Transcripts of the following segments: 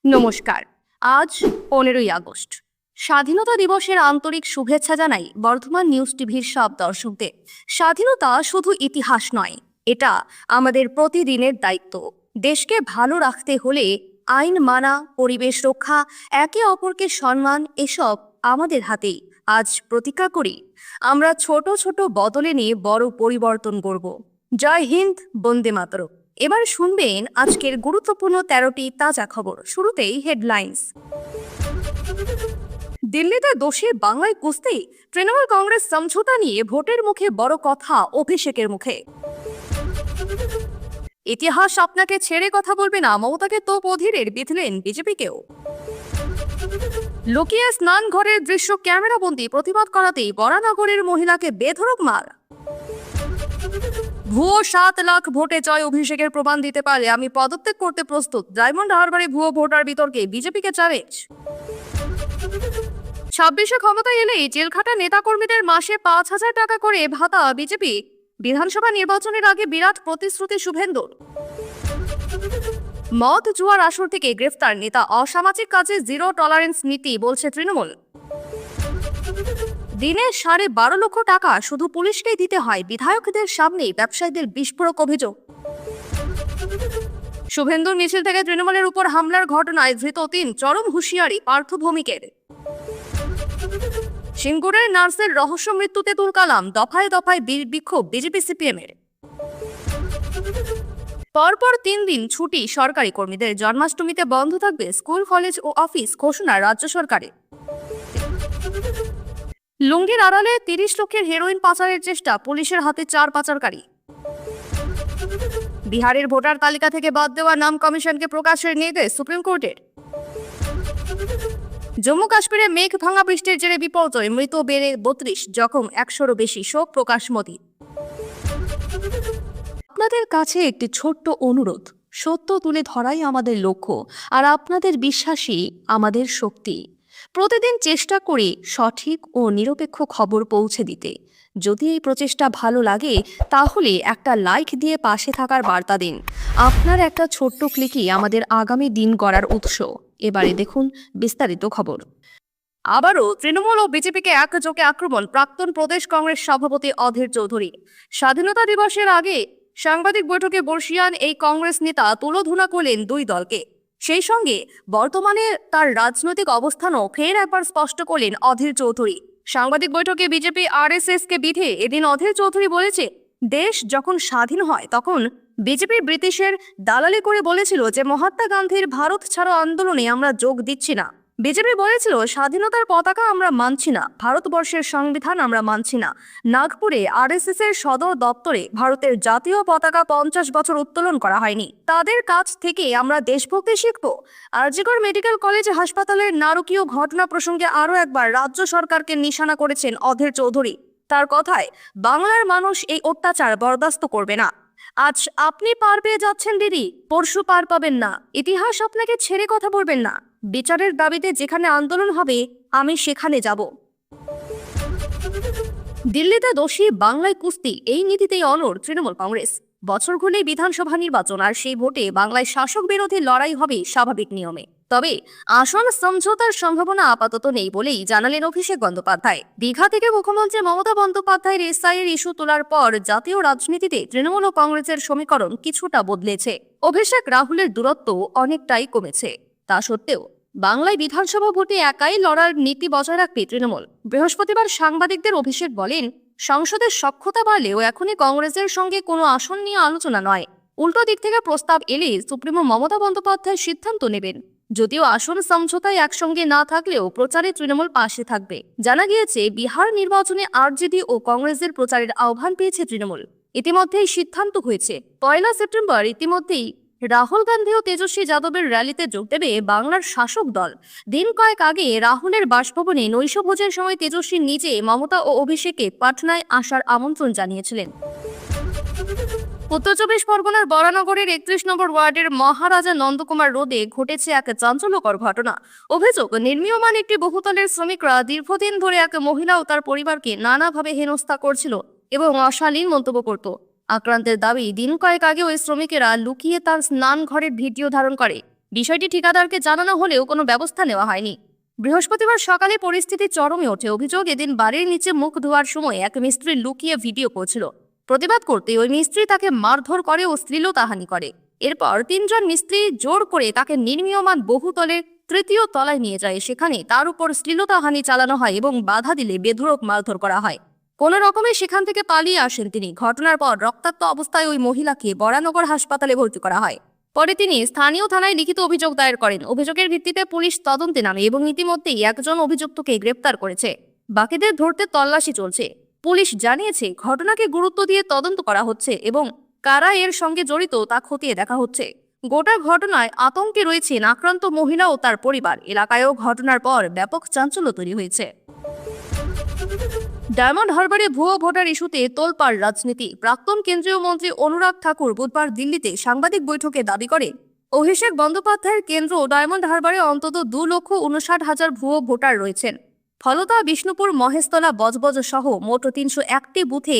নমস্কার। আজ 15ই আগস্ট, স্বাধীনতা দিবসের আন্তরিক শুভেচ্ছা জানাই বর্ধমান নিউজ টিভির সব দর্শকদের। স্বাধীনতা শুধু ইতিহাস নয়, এটা আমাদের প্রতিদিনের দায়িত্ব। দেশকে ভালো রাখতে হলে আইন মানা, পরিবেশ রক্ষা, একে অপরকে সম্মান, এসব আমাদের হাতেই। আজ প্রতিজ্ঞা করি, আমরা ছোট ছোট বদলে নিয়ে বড় পরিবর্তন করব। জয় হিন্দ, বন্দে মাতরম। এবার শুনবেন আজকের গুরুত্বপূর্ণ 13টি তাজা খবর। শুরুতেই হেডলাইন্স। দিল্লিতে দোষী বাংলায় কুস্তি, তৃণমূল কংগ্রেস সমঝোতা নিয়ে ভোটের মুখে বড় কথা অভিষেকের মুখে। ইতিহাস আপনাকে ছেড়ে কথা বলবে না, মমতাকে তোপ অধীরের বিঁধলেন বিজেপিকেও। লুকিয়ে স্নান ঘরের দৃশ্য ক্যামেরাবন্দি, প্রতিবাদ করাতেই বরানগরের মহিলাকে বেধড়ক মার। ভুয়ো 7 লাখ ভোটে জয় অভিষেকের প্রমাণ দিতে পারলে আমি পদত্যাগ করতে প্রস্তুত, ডায়মন্ড হারবারে ভুয়ো ভোটার বিতর্কে বিজেপিকে চ্যালেঞ্জ। 26-এ ক্ষমতায় এলেই জেলখাটা নেতাকর্মীদের মাসে 5,000 টাকা করে ভাতা বিজেপি, বিধানসভা নির্বাচনের আগে বিরাট প্রতিশ্রুতি শুভেন্দুর। মদ জুয়ার আসর থেকে গ্রেফতার নেতা, অসামাজিক কাজে জিরো টলারেন্স নীতি বলছে তৃণমূল। দিনে 12.5 লক্ষ টাকা শুধু পুলিশকেই দিতে হয়, বিধায়কদের সামনেই ব্যবসায়ীদের বিস্ফোরক অভিযোগ। শুভেন্দুর মিছিল থেকে তৃণমূলের উপর হামলার ঘটনায় ধৃত 3, চরম হুঁশিয়ারি পার্থ ভৌমিকের। সিঙ্গুরের নার্সের রহস্য মৃত্যুতে তুলকালাম, দফায় দফায় বিক্ষোভ বিজেপি সিপিএমের। পরপর 3 দিন ছুটি সরকারি কর্মীদের, জন্মাষ্টমীতে বন্ধ থাকবে স্কুল, কলেজ ও অফিস, ঘোষণা রাজ্য সরকারের। লুঙ্গির আড়ালে 30 লক্ষের হেরোইন পাচারের চেষ্টা, পুলিশের হাতে 4 পাচারকারী। বিহারের ভোটার তালিকা থেকে বাদ দেওয়া নাম কমিশনকে প্রকাশের নির্দেশ সুপ্রিম কোর্টের। জম্মু কাশ্মীরে মেঘ ভাঙা বৃষ্টির জেরে বিপর্যয়, মৃত বেড়ে 32, জখম 100-রও বেশি, শোক প্রকাশ মোদি। আপনাদের কাছে একটি ছোট্ট অনুরোধ, সত্য তুলে ধরাই আমাদের লক্ষ্য, আর আপনাদের বিশ্বাসই আমাদের শক্তি। প্রতিদিন চেষ্টা করি সঠিক ও নিরপেক্ষ খবর পৌঁছে দিতে। যদি এই প্রচেষ্টা ভালো লাগে তাহলে একটা লাইক দিয়ে পাশে থাকার বার্তা দিন। আপনার একটা ছোট্ট ক্লিকই আমাদের আগামী দিন গড়ার উৎস। এবারে দেখুন বিস্তারিত খবর। আবারও তৃণমূল ও বিজেপিকে একযোগে আক্রমণ, প্রাক্তন প্রদেশ কংগ্রেস সভাপতি অধীর চৌধুরী। স্বাধীনতা দিবসের আগে সাংবাদিক বৈঠকে বর্ষিয়ান এই কংগ্রেস নেতা তুলোধুনা করলেন 2 দলকে। সেই সঙ্গে বর্তমানে তার রাজনৈতিক অবস্থানও ফের একবার স্পষ্ট করলেন অধীর চৌধুরী। সাংবাদিক বৈঠকে বিজেপি RSS কে বিধে এদিন অধীর চৌধুরী বলেছে, দেশ যখন স্বাধীন হয় তখন বিজেপি ব্রিটিশের দালালি করে বলেছিল যে মহাত্মা গান্ধীর ভারত ছাড়ো আন্দোলনে আমরা যোগ দিচ্ছি না। বিজেপি বলেছিল স্বাধীনতার পতাকা আমরা মানছি না, ভারতবর্ষের সংবিধান আমরা মানছি না। নাগপুরে RSS এর সদর দপ্তরে ভারতের জাতীয় পতাকা 50 বছর উত্তোলন করা হয়নি। তাদের কাছ থেকে আমরা দেশভক্তি শিখব। আরজিকর মেডিকেল কলেজ হাসপাতালের নারকীয় ঘটনা প্রসঙ্গে আরও একবার রাজ্য সরকারকে নিশানা করেছেন অধীর চৌধুরী। তার কথায়, বাংলার মানুষ এই অত্যাচার বরদাস্ত করবে না। আজ আপনি পার পেয়ে যাচ্ছেন দিদি, পরশু পার পাবেন না। ইতিহাস আপনাকে ছেড়ে কথা বলবেন না। বিচারের দাবিতে যেখানে আন্দোলন হবে আমি সেখানে যাব। দিল্লিতে দোষী বাংলায় কুস্তি, এই নীতিতেই অনড় তৃণমূল কংগ্রেস। বছর ঘুরলেই বিধানসভা নির্বাচন, আর সেই ভোটে বাংলায় শাসক বিরোধী লড়াই হবে স্বাভাবিক নিয়মে। তবে আসন সমঝোতার সম্ভাবনা আপাতত নেই বলেই জানালেন অভিষেক বন্দ্যোপাধ্যায়। দীঘা থেকে মুখ্যমন্ত্রী মমতা বন্দ্যোপাধ্যায়ের এসআইয়ের ইস্যু তোলার পর জাতীয় রাজনীতিতে তৃণমূল ও কংগ্রেসের সমীকরণ কিছুটা বদলেছে। অভিষেক রাহুলের দূরত্ব অনেকটাই কমেছে। তা সত্ত্বেও বাংলায় বিধানসভা ভোটে একাই লড়ার নীতি বজায় রাখবে তৃণমূল। বৃহস্পতিবার সাংবাদিকদের অভিষেক বলেন, সংসদের সক্ষমতা বাড়লেও এখনই কংগ্রেসের সঙ্গে কোনো আসন নিয়ে আলোচনা নয়। উল্টো দিক থেকে প্রস্তাব এলে সুপ্রিমো মমতা বন্দ্যোপাধ্যায় সিদ্ধান্ত নেবেন। যদিও আসন সমঝোতায় একসঙ্গে না থাকলেও প্রচারে তৃণমূল পাশে থাকবে। জানা গিয়েছে, বিহার নির্বাচনে আরজেডি ও কংগ্রেসের প্রচারের আহ্বান পেয়েছে তৃণমূল। ইতিমধ্যেই সিদ্ধান্ত হয়েছে, 1 সেপ্টেম্বর ইতিমধ্যেই রাহুল গান্ধী ও তেজস্বী যাদবের র্যালিতে যোগ দেবে বাংলার শাসক দল। দিন কয়েক আগে রাহুলের বাসভবনে নৈশভোজের সময় তেজস্বী নিজে মমতা ও অভিষেককে পাটনায় আসার আমন্ত্রণ জানিয়েছিলেন। উত্তর 24 পরগনার বরানগরের 31 নম্বর ওয়ার্ডের মহারাজা নন্দকুমার রোডে ঘটেছে এক চাঞ্চল্যকর ঘটনা। অভিযোগ, নির্মীয়মান একটি বহুতলের শ্রমিকরা দীর্ঘদিন ধরে এক মহিলা ও তার পরিবারকে নানাভাবে হেনস্থা করছিল এবং অশালীন মন্তব্য করত। আক্রান্তের দাবি, দিন কয়েক আগে ওই শ্রমিকেরা লুকিয়ে তার স্নান ঘরের ভিডিও ধারণ করে বিষয়টি ঠিকাদারকে জানানো হলেও কোনো ব্যবস্থা নেওয়া হয়নি। বৃহস্পতিবার সকালে পরিস্থিতি চরমে ওঠে। অভিযোগ, এদিন বাড়ির নিচে মুখ ধোয়ার সময় এক মিস্ত্রি লুকিয়ে ভিডিও করছিল। প্রতিবাদ করতে ওই মিস্ত্রি তাকে মারধর করে ও শ্লীলতাহানি করে। এরপর 3 জন মিস্ত্রি জোর করে তাকে নির্মীয়মান বহুতলের 3য় তলায় নিয়ে যায়। সেখানে তার উপর শ্লীলতাহানি চালানো হয় এবং বাধা দিলে বেধড়ক মারধর করা হয়। কোনো রকমে সেখান থেকে পালিয়ে আসেন তিনি। ঘটনার পর রক্তাক্ত অবস্থায় ওই মহিলাকে বরানগর হাসপাতালে ভর্তি করা হয়। পরে তিনি স্থানীয় থানায় লিখিত অভিযোগ দায়ের করেন। অভিযোগের ভিত্তিতে পুলিশ তদন্তে নামে এবং ইতিমধ্যেই একজন অভিযুক্তকে গ্রেপ্তার করেছে। বাকিদের ধরতে তল্লাশি চলছে। পুলিশ জানিয়েছে, ঘটনাকে গুরুত্ব দিয়ে তদন্ত করা হচ্ছে এবং কারা এর সঙ্গে জড়িত তা খতিয়ে দেখা হচ্ছে। গোটা ঘটনায় আতঙ্কে রয়েছেন আক্রান্ত মহিলা ও তার পরিবার। এলাকায়ও ঘটনার পর ব্যাপক চাঞ্চল্য তৈরি হয়েছে। ডায়মন্ড হারবারে ভুয়ো ভোটার ইস্যুতে তোলপাড় রাজনীতি। প্রাক্তন কেন্দ্রীয় মন্ত্রী অনুরাগ ঠাকুর বুধবার দিল্লিতে সাংবাদিক বৈঠকে দাবি করে, অভিষেক বন্দ্যোপাধ্যায়ের কেন্দ্র ডায়মন্ড হারবারে অন্তত 2,59,000 ভুয়ো ভোটার রয়েছেন। ফলতা, বিষ্ণুপুর, মহেশতলা, বজবজ সহ মোট 301টি বুথে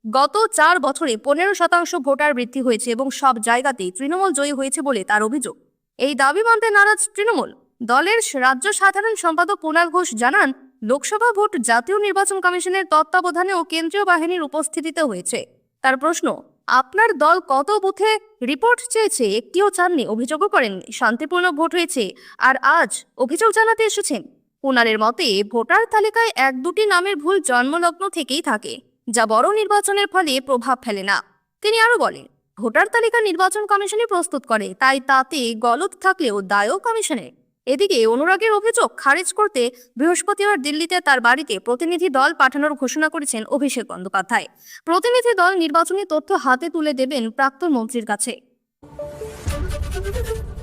গত 4 বছরে 15% ভোটার বৃদ্ধি হয়েছে এবং সব জায়গাতেই তৃণমূল জয়ী হয়েছে বলে তার অভিযোগ। এই দাবি মানতে নারাজ তৃণমূল। দলের রাজ্য সাধারণ সম্পাদক কুণাল ঘোষ জানান, লোকসভা ভোট জাতীয় নির্বাচন কমিশনের তত্ত্বাবধানে ও কেন্দ্রীয় বাহিনীর উপস্থিতিতে হয়েছে। তার প্রশ্ন, আপনার দল কত বুথে রিপোর্ট চেয়েছে? একটিও চাননি। অভিযোগও করেন শান্তিপূর্ণ ভোট হয়েছে, আর আজ অভিযোগ জানাতে এসেছেন। কুণালের মতে, ভোটার তালিকায় 1-2টি নামের ভুল জন্মলগ্ন থেকেই থাকে, যা বড় নির্বাচনের ফলে প্রভাব ফেলে না। তিনি আরো বলেন, ভোটার তালিকা নির্বাচন কমিশনই প্রস্তুত করে, তাই তাতে গলদ থাকলেও দায়ও কমিশনের। এদিকে অনুরাগের অভিযোগ খারিজ করতে বৃহস্পতিবার দিল্লিতে তার বাড়িতে প্রতিনিধি দল পাঠানোর ঘোষণা করেছেন অভিষেক বন্দ্যোপাধ্যায়। প্রতিনিধি দল নির্বাচনী তথ্য হাতে তুলে দেবেন প্রাক্তন মন্ত্রীর কাছে।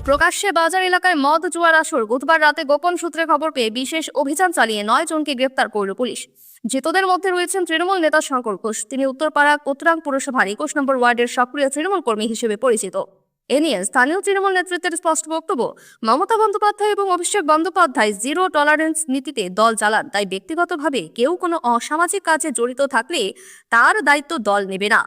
প্রকাশ্যে বাজার এলাকায় মদ জুয়ার আসর। বুধবার রাতে গোপন সূত্রে খবর পেয়ে বিশেষ অভিযান চালিয়ে 9 জনকে গ্রেপ্তার করল পুলিশ। ধৃতদের মধ্যে রয়েছেন তৃণমূল নেতা শঙ্কর ঘোষ। তিনি উত্তরপাড়া কোতরাং পুরসভার 21 নম্বর ওয়ার্ডের সক্রিয় তৃণমূল কর্মী হিসেবে পরিচিত। এ নিয়ে স্থানীয় তৃণমূল নেতৃত্বের স্পষ্ট বক্তব্য, মমতা বন্দ্যোপাধ্যায় এবং অভিষেক বন্দ্যোপাধ্যায় জিরো টলারেন্স নীতিতে দল চালান, তাই ব্যক্তিগতভাবে কেউ কোনো অসামাজিক কাজে জড়িত থাকলে তার দায়িত্ব দল নেবে না।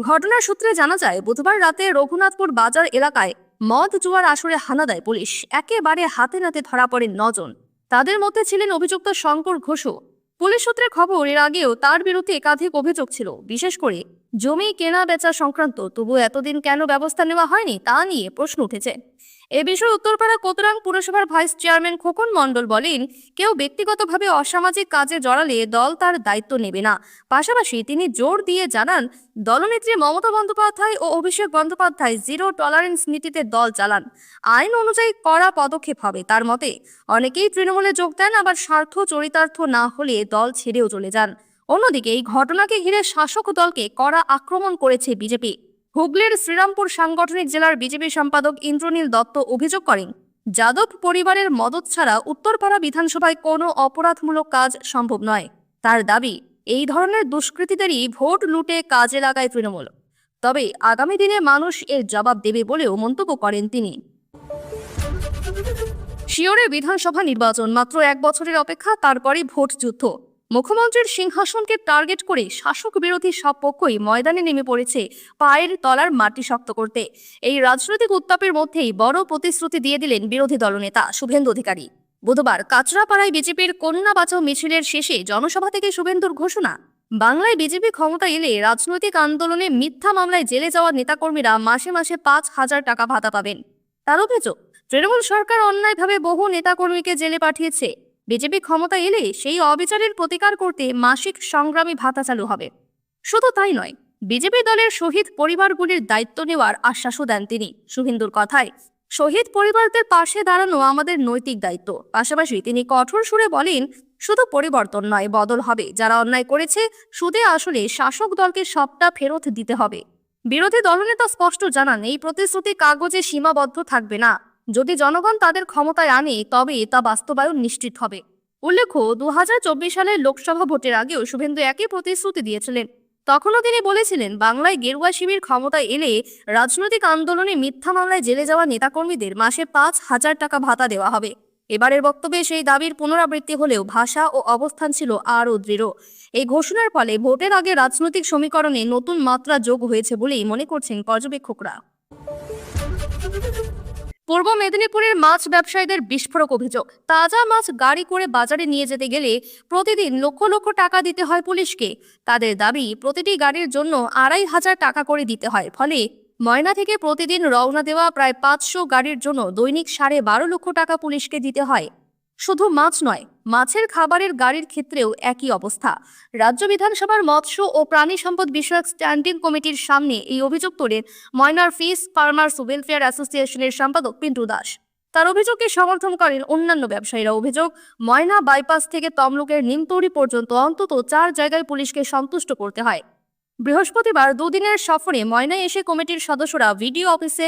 ঘটনার সূত্রে জানা যায়, বুধবার রাতে রঘুনাথপুর বাজার এলাকায় মদ জুয়ার আসরে হানা দেয় পুলিশ। একেবারে হাতে নাতে ধরা পড়েন 9 জন। তাদের মধ্যে ছিলেন অভিযুক্ত শঙ্কর ঘোষও। পুলিশ সূত্রে খবর, এর আগেও তার বিরুদ্ধে একাধিক অভিযোগ ছিল, বিশেষ করে জমি কেনা বেচা সংক্রান্ত। তবু এতদিন কেন ব্যবস্থা নেওয়া হয়নি তা নিয়ে প্রশ্ন উঠেছে। এ বিষয়ে উত্তরপাড়া কোতরাং পুরসভার ভাইস চেয়ারম্যান খোকন মণ্ডল বলেন, কেউ ব্যক্তিগতভাবে অসামাজিক কাজে জড়ালে দল তার দায়িত্ব নেবে না। পাশাপাশি তিনি জোর দিয়ে জানান, দলনেত্রী মমতা বন্দ্যোপাধ্যায় ও অভিষেক বন্দ্যোপাধ্যায় জিরো টলারেন্স নীতিতে দল চালান। আইন অনুযায়ী কড়া পদক্ষেপ হবে। তার মতে, অনেকেই তৃণমূলে যোগ দেন, আবার স্বার্থ চরিতার্থ না হলে দল ছেড়েও চলে যান। অন্যদিকে এই ঘটনাকে ঘিরে শাসক দলকে কড়া আক্রমণ করেছে বিজেপি। হুগলির শ্রীরামপুর সাংগঠনিক জেলার বিজেপি সম্পাদক ইন্দ্রনীল দত্ত অভিযোগ করেন, যাদব পরিবারের মদত ছাড়া উত্তরপাড়া বিধানসভায় কোনো অপরাধমূলক কাজ সম্ভব নয়। তার দাবি, এই ধরনের দুষ্কৃতীদেরই ভোট লুটে কাজে লাগায় তৃণমূল। তবে আগামী দিনে মানুষ এর জবাব দেবে বলেও মন্তব্য করেন তিনি। শিওরে বিধানসভা নির্বাচন, মাত্র 1 বছরের অপেক্ষা, তারপরে ভোট যুদ্ধ। মুখ্যমন্ত্রীর সিংহাসনকে টার্গেট করে শাসক বিরোধী সব পক্ষই ময়দানে নেমে পড়েছে পায়ের তলার মাটি শক্ত করতে। এই রাজনৈতিক উত্তাপের মধ্যেই বড় প্রতিশ্রুতি দিয়ে দিলেন বিরোধী দলনেতা শুভেন্দু অধিকারী। বুধবার কাচরাপাড়ায় বিজেপির কন্যা বাঁচাও মিছিলের শেষে জনসভা থেকে শুভেন্দুর ঘোষণা, বাংলায় বিজেপি ক্ষমতা এলে রাজনৈতিক আন্দোলনে মিথ্যা মামলায় জেলে যাওয়া নেতাকর্মীরা মাসে মাসে 5,000 টাকা ভাতা পাবেন। তার অভিযোগ, তৃণমূল সরকার অন্যায়ভাবে বহু নেতাকর্মীকে জেলে পাঠিয়েছে। বিজেপি ক্ষমতা এলে সেই অবিচারের প্রতিকার করতে মাসিক সংগ্রামী ভাতা চালু হবে। শুধু তাই নয়, বিজেপি দলের শহীদ পরিবারগুলির দায়িত্ব নেওয়ার আশ্বাসও দেন তিনি। শুভেন্দুর কথায়, শহীদ পরিবারদের পাশে দাঁড়ানো আমাদের নৈতিক দায়িত্ব। পাশাপাশি তিনি কঠোর সুরে বলেন, শুধু পরিবর্তন নয়, বদল হবে। যারা অন্যায় করেছে সুদে আসলে শাসক দলকে সবটা ফেরত দিতে হবে। বিরোধী দলনেতা স্পষ্ট জানান, এই প্রতিশ্রুতি কাগজে সীমাবদ্ধ থাকবে না। যদি জনগণ তাদের ক্ষমতায় আনে তবে তা বাস্তবায়ন নিশ্চিত হবে। উল্লেখ্য, 2024 সালের লোকসভা ভোটের আগেও শুভেন্দু একই প্রতিশ্রুতি দিয়েছিলেন। তখনও তিনি বলেছিলেন, বাংলায় গেরুয়া শিবির ক্ষমতায় এলে রাজনৈতিক আন্দোলনে মিথ্যা মামলায় জেলে যাওয়া নেতাকর্মীদের মাসে 5,000 টাকা ভাতা দেওয়া হবে। এবারের বক্তব্যে সেই দাবির পুনরাবৃত্তি হলেও ভাষা ও অবস্থান ছিল আরও দৃঢ়। এই ঘোষণার ফলে ভোটের আগে রাজনৈতিক সমীকরণে নতুন মাত্রা যোগ হয়েছে বলেই মনে করছেন পর্যবেক্ষকরা। পূর্ব মেদিনীপুরের মাছ ব্যবসায়ীদের বিস্ফোরক অভিযোগ। তাজা মাছ গাড়ি করে বাজারে নিয়ে যেতে গেলে প্রতিদিন লক্ষ লক্ষ টাকা দিতে হয় পুলিশকে। তাদের দাবি, প্রতিটি গাড়ির জন্য 2,500 টাকা করে দিতে হয়। ফলে ময়না থেকে প্রতিদিন রওনা দেওয়া প্রায় 500 গাড়ির জন্য দৈনিক 12.5 লক্ষ টাকা পুলিশকে দিতে হয়। শুধু মাছ নয়, মাছের খাবারের গাড়ির ক্ষেত্রেও একই অবস্থা। রাজ্য বিধানসভার মৎস্য ও প্রাণী সম্পদ বিষয়ক স্ট্যান্ডিং কমিটির সামনে এই অভিযোগ তোলেন ময়নার ফিশ ফার্মার্স ওয়েলফেয়ার অ্যাসোসিয়েশনের সম্পাদক পিন্টু দাস। তার অভিযোগকে সমর্থন করেন অন্যান্য ব্যবসায়ীরা। অভিযোগ, ময়না বাইপাস থেকে তমলুকের নিমতৌড়ি পর্যন্ত অন্তত 4 জায়গায় পুলিশকে সন্তুষ্ট করতে হয়। বৃহস্পতিবার দুদিনের সফরে ময়নায় এসে কমিটির সদস্যরা ভিডিও অফিসে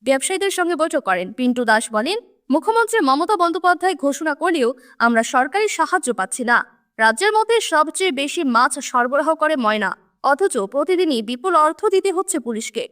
ব্যবসায়ীদের সঙ্গে বৈঠক করেন। পিন্টু দাস বলেন, মুখ্যমন্ত্রী মমতা বন্দ্যোপাধ্যায় ঘোষণা করলেও আমরা সরকারি সাহায্য পাচ্ছি না। রাজ্যের মধ্যে সবচেয়ে বেশি মাছ সরবরাহ করে ময়না, অথচ প্রতিদিনই বিপুল অর্থ দিতে হচ্ছে পুলিশকে।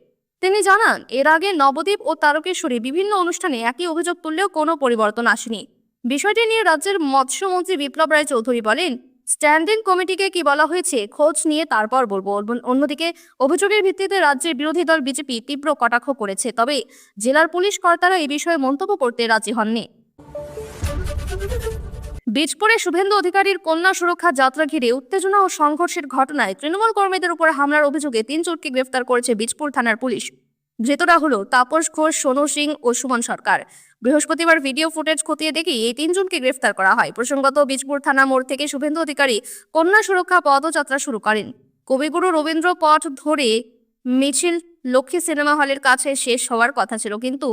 তিনি জানান, এর আগে নবদ্বীপ ও তারকেশ্বরে বিভিন্ন অনুষ্ঠানে একই অভিযোগ তুললেও কোনো পরিবর্তন আসেনি। বিষয়টি নিয়ে রাজ্যের মৎস্যমন্ত্রী বিপ্লব রায় চৌধুরী বলেন, স্ট্যান্ডিং কমিটিকে কি বলা হয়েছে খোঁজ নিয়ে তারপর বলবো। অন্যদিকে অভিযোগের ভিত্তিতে রাজ্যের বিরোধী দল বিজেপি তীব্র কটাক্ষ করেছে, তবে জেলার পুলিশ কর্তারা এই বিষয়ে মন্তব্য করতে রাজি হননি। বীজপুরে শুভেন্দু অধিকারীর কন্যা সুরক্ষা যাত্রা ঘিরে উত্তেজনা ও সংঘর্ষের ঘটনায় তৃণমূল কর্মীদের উপর হামলার অভিযোগে 3 জনকে গ্রেফতার করেছে বীজপুর থানার পুলিশ। ধৃতরা হলো তাপস ঘোষ, সোনু সিং ও সুমন সরকার। বৃহস্পতিবার ভিডিও ফুটেজ খতিয়ে দেখে এই 3 জনকে গ্রেফতার করা হয়। প্রসঙ্গত, বীজপুর থানা মোড় থেকে শুভেন্দু অধিকারী কন্যা সুরক্ষা পদযাত্রা শুরু করেন। কবিগুরু রবীন্দ্র পথ ধরে মিছিল লক্ষ্মী সিনেমা হলের কাছে শেষ হওয়ার কথা ছিল, কিন্তু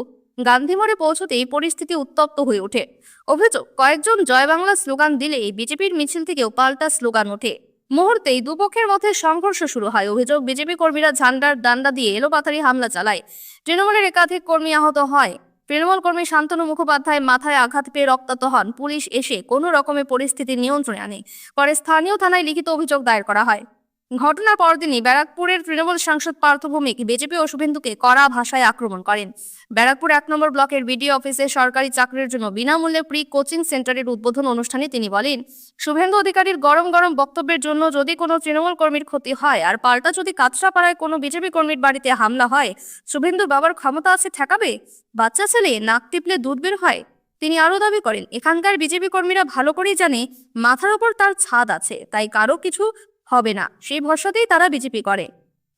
গান্ধী মোড়ে পৌঁছতেই পরিস্থিতি উত্তপ্ত হয়ে ওঠে। অভিযোগ, কয়েকজন জয় বাংলা স্লোগান দিলেই বিজেপির মিছিল থেকেও পাল্টা স্লোগান ওঠে। মুহূর্তেই দুপক্ষের মধ্যে সংঘর্ষ শুরু হয়। অভিযোগ, বিজেপি কর্মীরা ঝান্ডার ডান্ডা দিয়ে এলোপাথারি হামলা চালায়। তৃণমূলের একাধিক কর্মী আহত হয়। তৃণমূল কর্মী শান্তনু মুখোপাধ্যায় মাথায় আঘাত পেয়ে রক্তাক্ত হন। পুলিশ এসে কোনো রকমে পরিস্থিতি নিয়ন্ত্রণে আনে। পরে স্থানীয় থানায় লিখিত অভিযোগ দায়ের করা হয়। ঘটনার পরদিনই ব্যারাকপুরের তৃণমূল সাংসদ পার্থ ভৌমিক বিজেপি ও শুভেন্দুকে কড়া ভাষায় আক্রমণ করেন। ব্যারাকপুর 1 নম্বর ব্লকের বিডিও অফিসে সরকারি চাকরির জন্য বিনামূল্যে প্রি কোচিং সেন্টারের উদ্বোধন অনুষ্ঠানে তিনি বলেন, শুভেন্দু অধিকারীর গরম গরম বক্তব্যের জন্য যদি কোনো তৃণমূল কর্মীর ক্ষতি হয় আর পাল্টা যদি কাঁচরাপাড়ায় কোনো বিজেপি কর্মীর বাড়িতে হামলা হয়, শুভেন্দুর বাবার ক্ষমতা আছে ঠেকাবে? বাচ্চা ছেলে নাক টিপলে দুধ বের হয়। তিনি আরও দাবি করেন, এখানকার বিজেপি কর্মীরা ভালো করেই জানে মাথার উপর তার ছাদ আছে, তাই কারো কিছু হবে না, সেই ভরসাতেই তারা বিজেপি করে।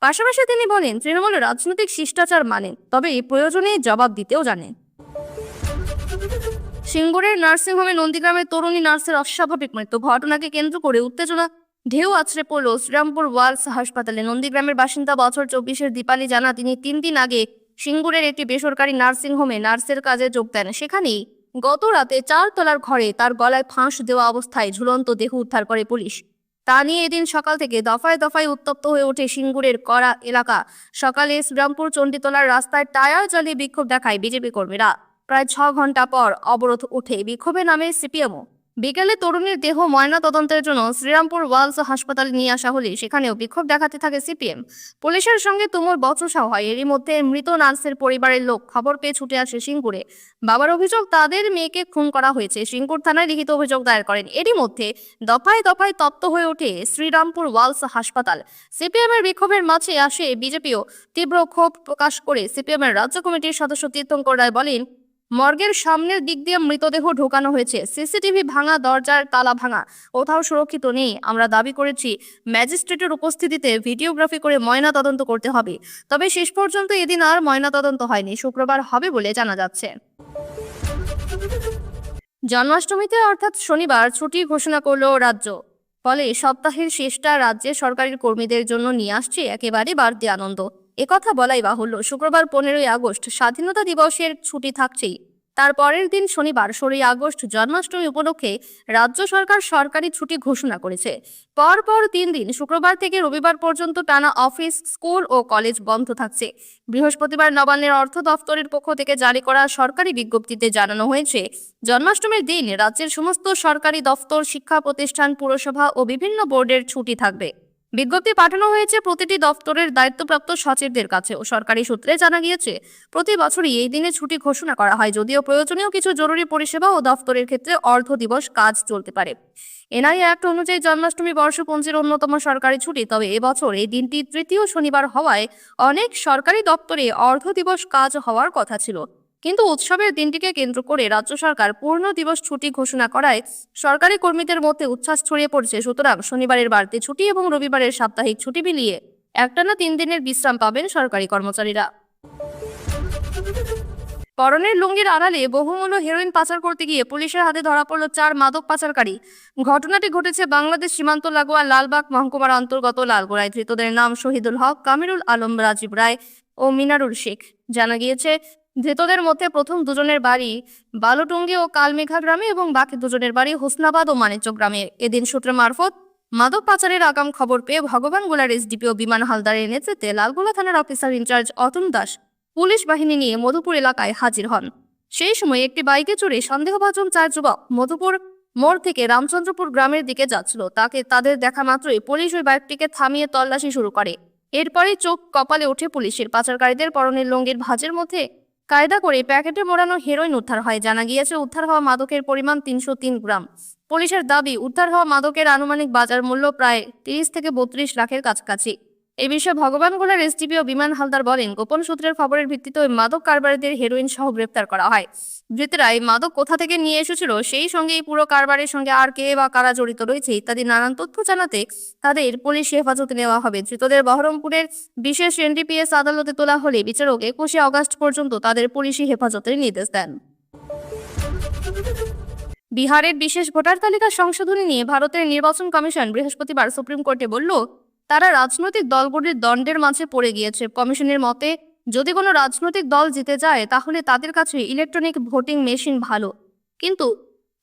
পাশাপাশি তিনি বলেন, তৃণমূল রাজনৈতিক শিষ্টাচার মানেন, তবে প্রয়োজনে জবাব দিতেও জানেন। সিঙ্গুরের নার্সিংহোমে নন্দীগ্রামের তরুণী নার্সের অস্বাভাবিক মৃত্যু। ঘটনাকে কেন্দ্র করে উত্তেজনা ঢেউ আছড়ে পড়ল শ্রীরামপুর ওয়ালস হাসপাতালে। নন্দীগ্রামের বাসিন্দা বছর 24-এর দীপালি জানা, তিনি 3 দিন আগে সিঙ্গুরের একটি বেসরকারি নার্সিংহোমে নার্সের কাজে যোগ দেন। সেখানেই গত রাতে 4 তলার ঘরে তার গলায় ফাঁস দেওয়া অবস্থায় ঝুলন্ত দেহ উদ্ধার করে পুলিশ। তা নিয়ে এদিন সকাল থেকে দফায় দফায় উত্তপ্ত হয়ে ওঠে সিঙ্গুরের কড়া এলাকা। সকালে শ্রীরামপুর চণ্ডীতলার রাস্তায় টায়ার জ্বালিয়ে বিক্ষোভ দেখায় বিজেপি কর্মীরা। প্রায় 6 ঘন্টা পর অবরোধ ওঠে, বিক্ষোভে নামে সিপিএমও। বিকেলে তরুণীর দেহ ময়না তদন্তের জন্য শ্রীরামপুর ওয়ালস হাসপাতালে নিয়ে আসা হলে সেখানেও বিক্ষোভ দেখাতে থাকে সিপিএম। পুলিশের সঙ্গে তুমুল বচসা হয়। এরই মধ্যে মৃত নার্সের পরিবারের লোক খবর পেয়ে ছুটে আসে সিঙ্গুরে। বাবার অভিযোগ, তাদের মেয়েকে খুন করা হয়েছে। সিঙ্গুর থানায় লিখিত অভিযোগ দায়ের করেন। এরই মধ্যে দফায় দফায় তপ্ত হয়ে ওঠে শ্রীরামপুর ওয়ালস হাসপাতাল। সিপিএমের বিক্ষোভের মাঝে আসে বিজেপিও। তীব্র ক্ষোভ প্রকাশ করে সিপিএমের রাজ্য কমিটির সদস্য তীর্থঙ্কর রায় বলেন, মর্গের সামনের দিক দিয়ে মৃতদেহ ঢোকানো হয়েছে, সিসিটিভি ভাঙা, দরজার তালা ভাঙা, কোথাও সুরক্ষিত নেই। আমরা দাবি করেছি ম্যাজিস্ট্রেটের উপস্থিতিতে ভিডিওগ্রাফি করে ময়না তদন্ত করতে হবে। তবে শেষ পর্যন্ত এদিন আর ময়না তদন্ত হয়নি। শুক্রবার হবে বলে জানা যাচ্ছে। জন্মাষ্টমীতে অর্থাৎ শনিবার ছুটি ঘোষণা করল রাজ্য। ফলে সপ্তাহের শেষটা রাজ্যের সরকারি কর্মীদের জন্য নিয়ে আসছে একেবারে বাড়তি আনন্দ। একথা বলাই বাহুল্য। শুক্রবার 15ই আগস্ট স্বাধীনতা দিবসের ছুটি থাকছেই। তার পরের দিন শনিবার 16ই আগস্ট জন্মাষ্টমী উপলক্ষে রাজ্য সরকার সরকারি ছুটি ঘোষণা করেছে। পরপর 3 দিন শুক্রবার থেকে রবিবার পর্যন্ত টানা অফিস, স্কুল ও কলেজ বন্ধ থাকছে। বৃহস্পতিবার নবান্নের অর্থ দফতরের পক্ষ থেকে জারি করা সরকারি বিজ্ঞপ্তিতে জানানো হয়েছে, জন্মাষ্টমীর দিন রাজ্যের সমস্ত সরকারি দফতর, শিক্ষা প্রতিষ্ঠান, পুরসভা ও বিভিন্ন বোর্ডের ছুটি থাকবে। বিজ্ঞপ্তি পাঠানো হয়েছে প্রতিটি দফতরের দায়িত্বপ্রাপ্ত সচিবদের কাছে ও সরকারি সূত্রে জানা গিয়েছে, প্রতি বছরই এই দিনে ছুটি ঘোষণা করা হয়। যদিও প্রয়োজনীয় কিছু জরুরি পরিষেবা ও দফতরের ক্ষেত্রে অর্ধ দিবস কাজ চলতে পারে। এনআই অ্যাক্ট অনুযায়ী জন্মাষ্টমী বর্ষপঞ্জির অন্যতম সরকারি ছুটি। তবে এবছর এই দিনটি তৃতীয় শনিবার হওয়ায় অনেক সরকারি দপ্তরে অর্ধ দিবস কাজ হওয়ার কথা ছিল। কিন্তু উৎসবের দিনটিকে কেন্দ্র করে রাজ্য সরকার পূর্ণ দিবস ছুটি ঘোষণা করায় সরকারি কর্মীদের মধ্যে উচ্ছ্বাস ছড়িয়ে পড়ছে। সুতরাং শনিবারের বাড়তি ছুটি এবং রবিবারের সাপ্তাহিক ছুটি মিলিয়ে একটানা 3 দিনের বিশ্রাম পাবেন সরকারি কর্মচারীরা। পরনের লুঙ্গির আড়ালে বহুমূল্য হেরোইন পাচার করতে গিয়ে পুলিশের হাতে ধরা পড়ল 4 মাদক পাচারকারী। ঘটনাটি ঘটেছে বাংলাদেশ সীমান্ত লাগোয়া লালবাগ মহকুমার অন্তর্গত লালগোড়ায়। ধৃতদের নাম শহীদুল হক, কামিরুল আলম, রাজীব রায় ও মিনারুল শেখ। জানা গিয়েছে, ধৃতদের মধ্যে প্রথম দুজনের বাড়ি বালুটুঙ্গি ও কালমেঘা গ্রামে এবং বাকি দুজনের বাড়ি হোসনাবাদ ও মানিকচ গ্রামে। এদিন সূত্র মারফত মাদক পাচারের আগাম খবর পেয়ে ভগবানগোলার এসডিপিও বিমান হালদারের নেতৃত্বে লালগোলা থানার officer in charge Atul Das police বাহিনী নিয়ে মধুপুর এলাকায় হাজির হন। সেই সময় একটি বাইকে চড়ে সন্দেহভাজন 4 যুবক মধুপুর মোড় থেকে রামচন্দ্রপুর গ্রামের দিকে যাচ্ছিল। তাদের দেখা মাত্রই পুলিশ ওই বাইকটিকে থামিয়ে তল্লাশি শুরু করে। এরপরই চোখ কপালে ওঠে পুলিশের। পাচারকারীদের পরনের লুঙ্গির ভাঁজের মধ্যে কায়দা করে প্যাকেটে মোড়ানো হেরোইন উদ্ধার হয়। জানা গিয়েছে, উদ্ধার হওয়া মাদকের পরিমাণ 303 গ্রাম। পুলিশের দাবি, উদ্ধার হওয়া মাদকের আনুমানিক বাজার মূল্য প্রায় 30 থেকে 32 লাখের কাছাকাছি। এই বিষয়ে ভগবানগোলার এসডিপিও বিমান হালদার বলেন, গোপন সূত্রের খবরের ভিত্তিতে ওই মাদক কারবারিদের হেরোইন সহ গ্রেপ্তার করা হয়। ধৃতরা এই মাদক কোথা থেকে নিয়ে এসেছিল, সেই সঙ্গে এই পুরো কারবারের সঙ্গে আর কে বা কারা জড়িত রয়েছে ইত্যাদি নানান তথ্য জানাতে তাদের পুলিশ হেফাজতে নেওয়া হবে। ধৃতদের বহরমপুরের বিশেষ এনডিপিএস আদালতে তোলা হলে বিচারক 21 আগস্ট পর্যন্ত তাদের পুলিশি হেফাজতের নির্দেশ দেন। বিহারের বিশেষ ভোটার তালিকা সংশোধনী নিয়ে ভারতের নির্বাচন কমিশন বৃহস্পতিবার সুপ্রিম কোর্টে বলল, তারা রাজনৈতিক দলগুলির দ্বন্দ্বের মাঝে পড়ে গিয়েছে। কমিশনের মতে, যদি কোনো রাজনৈতিক দল জিতে যায় তাহলে তাদের কাছে ইলেকট্রনিক ভোটিং মেশিন ভালো, কিন্তু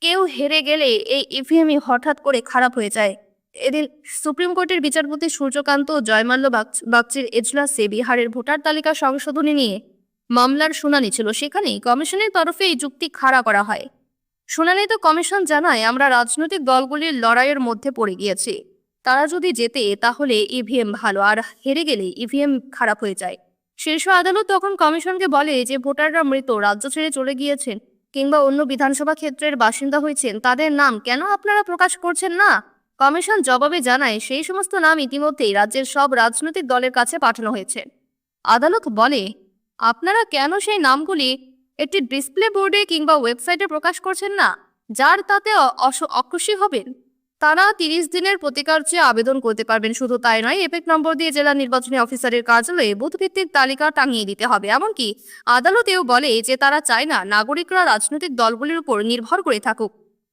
কেউ হেরে গেলে এই ইভিএমই হঠাৎ করে খারাপ হয়ে যায়। এদিন সুপ্রিম কোর্টের বিচারপতি সূর্যকান্ত জয়মাল্য বাগচির এজলাসে বিহারের ভোটার তালিকা সংশোধনী নিয়ে মামলার শুনানি ছিল। সেখানেই কমিশনের তরফে এই যুক্তি খাড়া করা হয়। শুনানিতে কমিশন জানায়, আমরা রাজনৈতিক দলগুলির লড়াইয়ের মধ্যে পড়ে গিয়েছি। তারা যদি জেতে তাহলে ইভিএম ভালো, আর হেরে গেলে ইভিএম খারাপ হয়ে যায়। শীর্ষ আদালত তখন কমিশনকে বলে যে ভোটাররা মৃত, রাজ্য ছেড়ে চলে গিয়েছেন কিংবা অন্য বিধানসভা ক্ষেত্রের বাসিন্দা হয়েছেন, তাদের নাম কেন আপনারা প্রকাশ করছেন না? কমিশন জবাবে জানায়, সেই সমস্ত নাম ইতিমধ্যেই রাজ্যের সব রাজনৈতিক দলের কাছে পাঠানো হয়েছে। আদালত বলে, আপনারা কেন সেই নামগুলি একটি ডিসপ্লে বোর্ডে কিংবা ওয়েবসাইটে প্রকাশ করছেন না? যার তাতে অখুশি হবেন তারা 30 দিনের প্রতিকার চেয়ে আবেদন করতে পারবেন। শুধু তাই নয়, এপিক নম্বর দিয়ে জেলা নির্বাচনী অফিসারের কার্যালয়ে বুথভিত্তিক তালিকা টাঙিয়ে দিতে হবে। এমনকি আদালতেও বলে যে তারা চায় না নাগরিকরা রাজনৈতিক দলগুলির উপর নির্ভর করে থাকুক।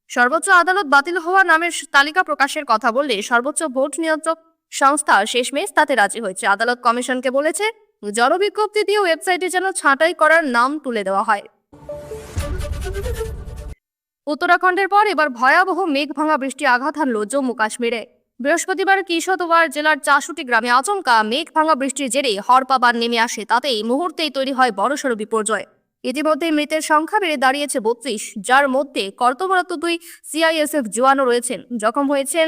সর্বোচ্চ আদালত বাতিল হওয়া নামের তালিকা প্রকাশের কথা বললে সর্বোচ্চ ভোট নিয়ন্ত্রক সংস্থা শেষমেশ তাতে রাজি হয়েছে। আদালত কমিশনকে বলেছে, জনবিজ্ঞপ্তি দিয়ে ওয়েবসাইটে যেন ছাঁটাই করার নাম তুলে দেওয়া হয়। উত্তরাখণ্ডের পর এবার ভয়াবহ মেঘ ভাঙা বৃষ্টি আঘাত হানল জম্মু কাশ্মীরে। বৃহস্পতিবার কিশোরগড় জেলার 64 গ্রামে আচমকা মেঘ ভাঙা বৃষ্টির জেরে হড়পাবার নেমে আসে। তাতেই মুহূর্তেই তৈরি হয় বড়সড় বিপর্যয়। ইতিমধ্যে মৃতের সংখ্যা বেড়ে দাঁড়িয়েছে 32, যার মধ্যে কর্তব্যরত 2 সিআইএসএফ জওয়ানও রয়েছেন। জখম হয়েছেন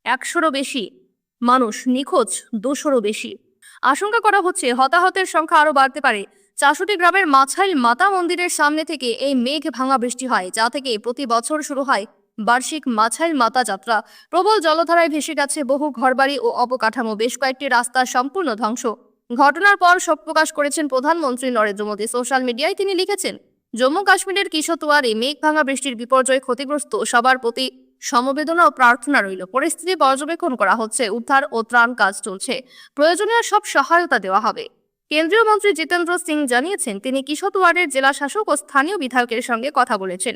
100-রও বেশি মানুষ, নিখোঁজ 200-রও বেশি। আশঙ্কা করা হচ্ছে হতাহতের সংখ্যা আরও বাড়তে পারে। 64 গ্রামের মাছাইল মাতা মন্দিরের সামনে থেকে এই মেঘ ভাঙা বৃষ্টি হয়, যা থেকে প্রতি বছর শুরু হয় বার্ষিক মাছাইল মাতা যাত্রা। প্রবল জলধারায় ভেসে গেছে বহু ঘরবাড়ি ও অবকাঠামো, বেশ কয়েকটি রাস্তা সম্পূর্ণ ধ্বংস। ঘটনার পর শোক প্রকাশ করেছেন প্রধানমন্ত্রী নরেন্দ্র মোদী। সোশ্যাল মিডিয়ায় তিনি লিখেছেন, জম্মু কাশ্মীরের কিশোরগড়ে মেঘ ভাঙা বৃষ্টির বিপর্যয় ক্ষতিগ্রস্ত সবার প্রতি সমবেদনা ও প্রার্থনা রইল। পরিস্থিতি পর্যবেক্ষণ করা হচ্ছে, উদ্ধার ও ত্রাণ কাজ চলছে, প্রয়োজনীয় সব সহায়তা দেওয়া হবে। কেন্দ্রীয় মন্ত্রী জিতেন্দ্র সিং জানিয়েছেন, তিনি কিশোরগড়ের জেলা শাসক ও স্থানীয় বিধায়কের সঙ্গে কথা বলেছেন।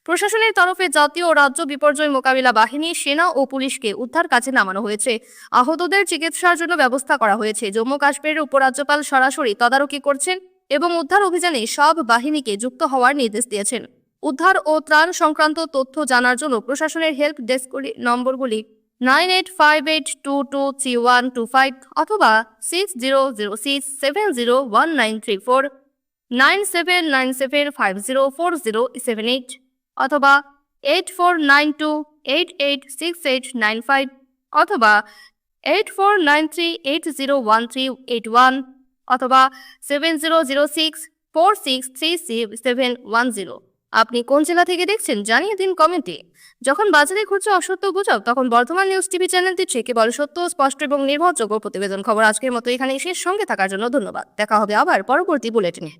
প্রশাসনের তরফে জাতীয় ও রাজ্য বিপর্যয় মোকাবিলা বাহিনী, সেনা ও পুলিশকে উদ্ধার কাজে নামানো হয়েছে। আহতদের চিকিৎসার জন্য ব্যবস্থা করা হয়েছে। জম্মু কাশ্মীরের উপরাজ্যপাল সরাসরি তদারকি করছেন এবং উদ্ধার অভিযানে সব বাহিনীকে যুক্ত হওয়ার নির্দেশ দিয়েছেন। উদ্ধার ও ত্রাণ সংক্রান্ত তথ্য জানার জন্য প্রশাসনের হেল্প ডেস্ক নম্বরগুলি 9858223125 অথবা 6006701934, 9797504078 অথবা 8492886895 অথবা 8493801381 অথবা 7006463710। আপনি কোন জেলা থেকে দেখছেন জানিয়ে দিন কমেন্টে। যখন বাজারে ঘুরছে অসত্য গুজব, তখন বর্তমান নিউজ টিভি চ্যানেলটি কেবল সত্য, স্পষ্ট এবং নির্ভরযোগ্য প্রতিবেদন খবর। আজকের মতো এখানে শেষ। সঙ্গে থাকার জন্য ধন্যবাদ। দেখা হবে আবার পরবর্তী বুলেটিনে।